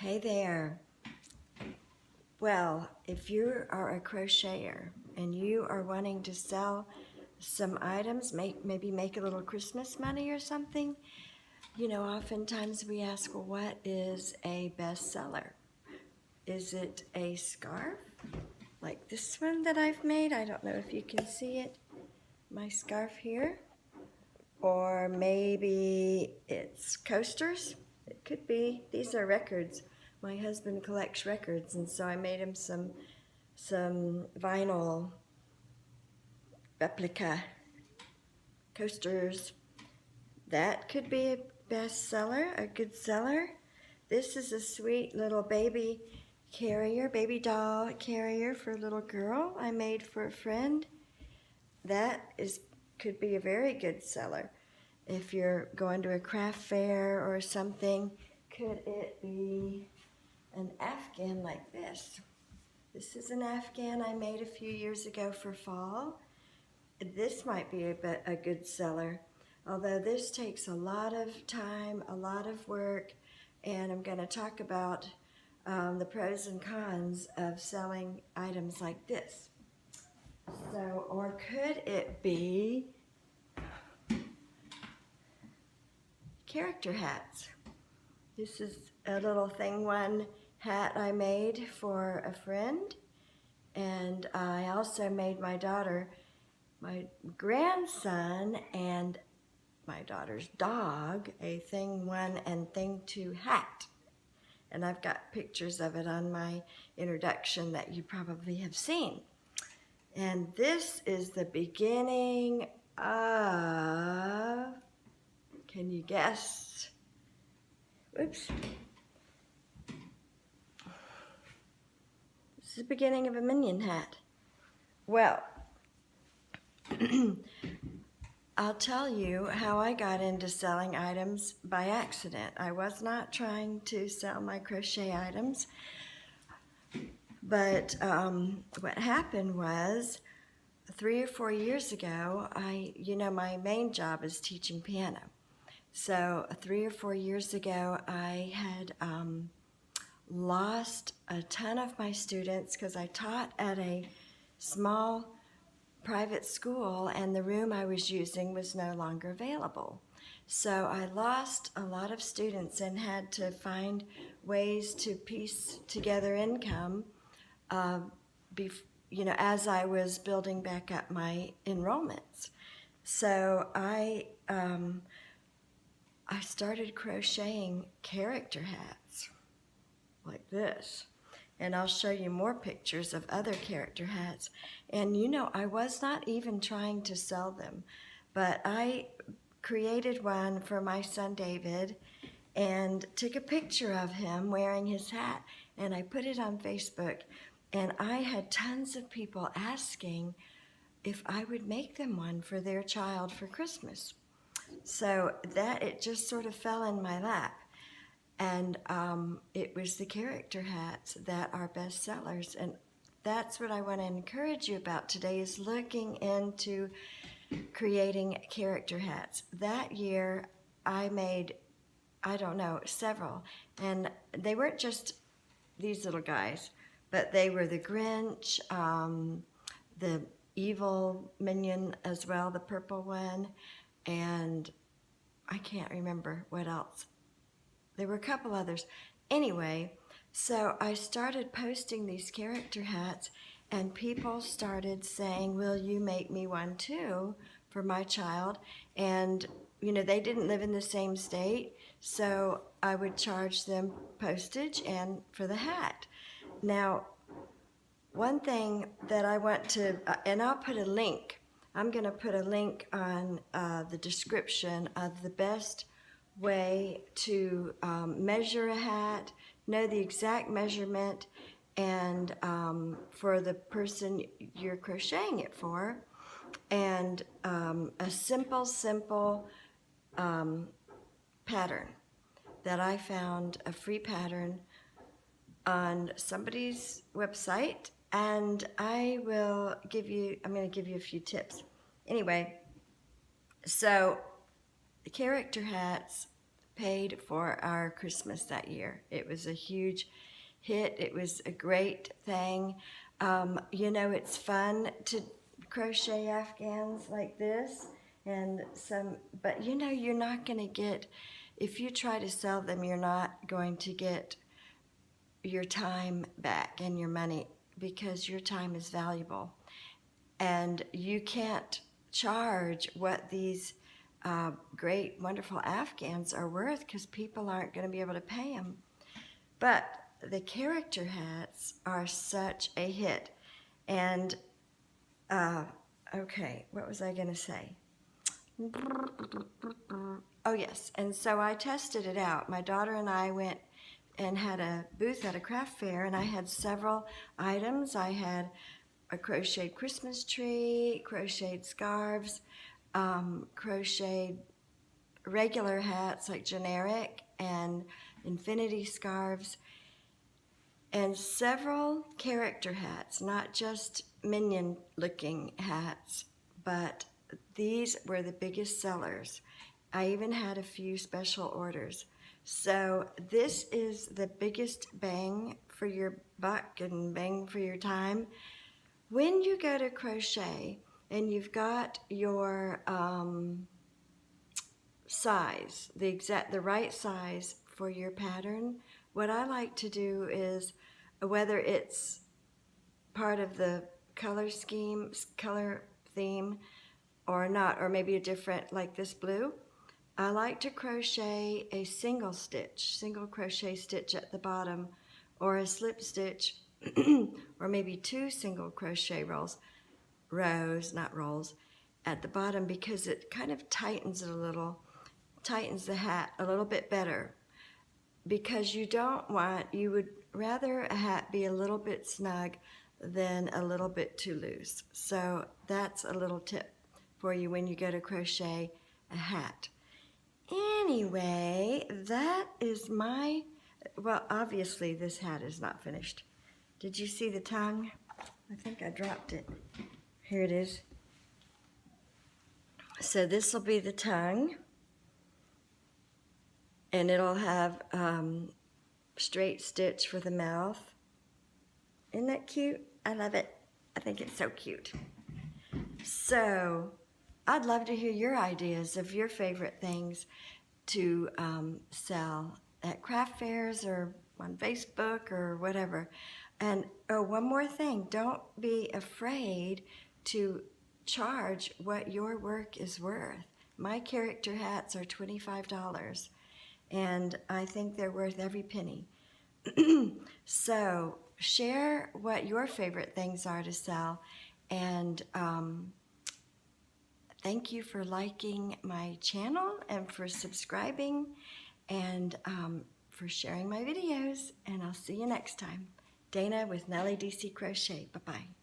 Hey there. Well, if you are a crocheter and you are wanting to sell some items, maybe make a little Christmas money or something, oftentimes we ask, well, what is a bestseller? Is it a scarf like this one that I've made? I don't know if you can see it, my scarf here. Or maybe it's coasters. It could be. These are records. My husband collects records, and so I made him some vinyl replica coasters. That could be a bestseller, a good seller. This is a sweet little baby carrier, baby doll carrier for a little girl I made for a friend. That could be a very good seller. If you're going to a craft fair or something, could it be an Afghan like this? This is an Afghan I made a few years ago for fall. This might be a good seller, although this takes a lot of time, a lot of work, and I'm going to talk about the pros and cons of selling items like this. So, or could it be character hats? This is a little thing one hat I made for a friend, and I also made my daughter, my grandson, and my daughter's dog a thing one and thing two hat. And I've got pictures of it on my introduction that you probably have seen. And this is the beginning of, can you guess? Oops. This is the beginning of a minion hat. Well, I'll tell you how I got into selling items by accident. I was not trying to sell my crochet items, but what happened was 3 or 4 years ago, my main job is teaching piano. So 3 or 4 years ago, I had lost a ton of my students because I taught at a small private school and the room I was using was no longer available. So I lost a lot of students and had to find ways to piece together income as I was building back up my enrollments. So I started crocheting character hats like this. And I'll show you more pictures of other character hats. And I was not even trying to sell them, but I created one for my son David and took a picture of him wearing his hat, and I put it on Facebook. And I had tons of people asking if I would make them one for their child for Christmas. So it just sort of fell in my lap. And it was the character hats that are best sellers. And that's what I want to encourage you about today, is looking into creating character hats. That year I made, several. And they weren't just these little guys, but they were the Grinch, the evil minion as well, the purple one, and I can't remember what else. There were a couple others. Anyway, so I started posting these character hats, and people started saying, will you make me one too for my child? And, they didn't live in the same state, so I would charge them postage and for the hat. Now, one thing that I want to, and I'll put a link, I'm going to put a link on the description of the best way to measure a hat, know the exact measurement, and for the person you're crocheting it for, and a simple pattern that I found, a free pattern on somebody's website, and I'm going to give you a few tips. Anyway, so the character hats paid for our Christmas that year. It was a huge hit. It was a great thing. You know, it's fun to crochet Afghans like this and some, but you know, you're not going to get, if you try to sell them, you're not going to get your time back and your money, because your time is valuable. And you can't charge what these great, wonderful Afghans are worth, because people aren't going to be able to pay them. But the character hats are such a hit. And, okay, what was I going to say? Oh, yes, and so I tested it out. My daughter and I went and had a booth at a craft fair, and I had several items. I had a crocheted Christmas tree, crocheted scarves, crocheted regular hats like generic and infinity scarves, and several character hats, not just minion looking hats, but these were the biggest sellers. I even had a few special orders. So this is the biggest bang for your buck and bang for your time. When you go to crochet and you've got your size, the right size for your pattern, what I like to do is, whether it's part of the color scheme, color theme or not, or maybe a different, like this blue, I like to crochet a single crochet stitch at the bottom, or a slip stitch, or maybe 2 single crochet rows, not rolls, at the bottom, because it kind of tightens it a little, tightens the hat a little bit better. Because you would rather a hat be a little bit snug than a little bit too loose. So that's a little tip for you when you go to crochet a hat. Anyway, that is well, obviously this hat is not finished. Did you see the tongue? I think I dropped it. Here it is. So this will be the tongue, and it'll have straight stitch for the mouth. Isn't that cute? I love it. I think it's so cute. So I'd love to hear your ideas of your favorite things to sell at craft fairs or on Facebook or whatever. And one more thing, don't be afraid to charge what your work is worth. My character hats are $25, and I think they're worth every penny. So share what your favorite things are to sell, and thank you for liking my channel and for subscribing, and for sharing my videos, and I'll see you next time. Dayna with Nellie DeeCee Crochet. Bye-bye.